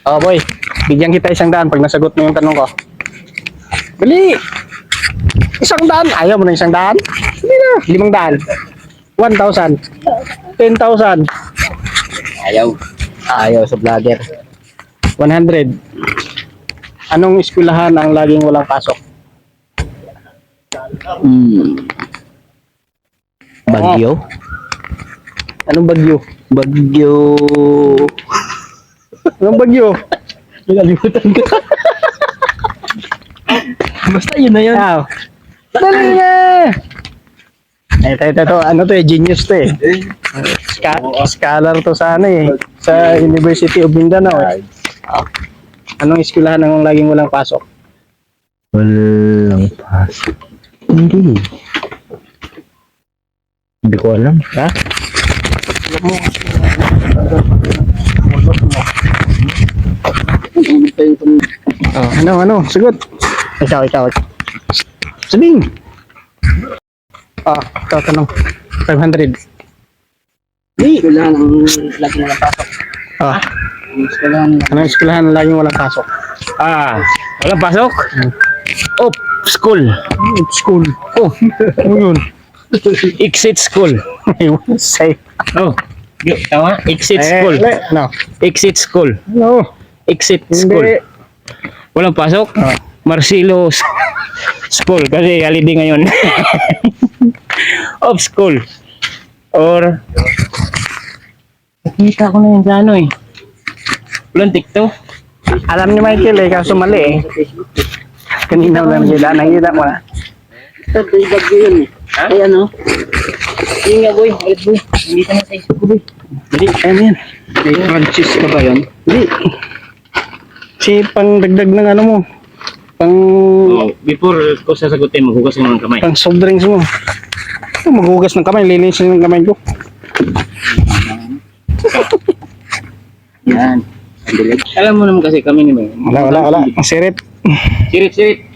Oh boy, bigyan kita 100 pag nasagot mo yung tanong ko. Dali! 100! Ayaw mo na 100? Hindi na, 500. 1,000. 10,000. Ayaw. Ayaw sa vlogger. 100. Anong eskwelahan ang laging walang pasok? Bagyo. Anong bagyo? Bagyo. Anong bagyo? Nagalimutan ko. Basta yun na yun. Ah, dali na! Ito. Ano to eh? Genius to eh. Scholar to sa ano eh. Sa University of Mindanao eh. Anong eskwelahan ang laging walang pasok? Walang pasok. Hindi. Hindi ko alam. Ha? Ano? Sagot. Ikaw. Sabihin. Ito, tanong. 500. Eskwelahan ang lagi na pasok. Anong eskwelahan ang laging walang pasok? Walang pasok? Oh, school. School. Oh, Ano yun? exit school. Say. Oh, tama? Exit school. No. Exit school. No. Exit school. Hindi. Walang pasok? Marcelo School kasi holiday ngayon. Off school. Or nakita ko na yun sa ano eh. Walang TikTok. Alam ni Michael eh, kaso mali eh. Kanina mo lang nila, nakita mo na. Ito, bagyo yun eh. Ay ano? Yun nga boy, ulit boy. Hindi ka na sa isip ko boy. Dali, ayun yan. May Francis ka ba yun? Dali. Si pang dagdag ng ano mo. Pang Before ko sasagutin, maghugas mo ng kamay. pang soft drinks mo. Maghugas ng kamay, linisin ng kamay ko. Yan. Alam mo naman kasi kami ni May. Wala. Ang sirit. Sirit.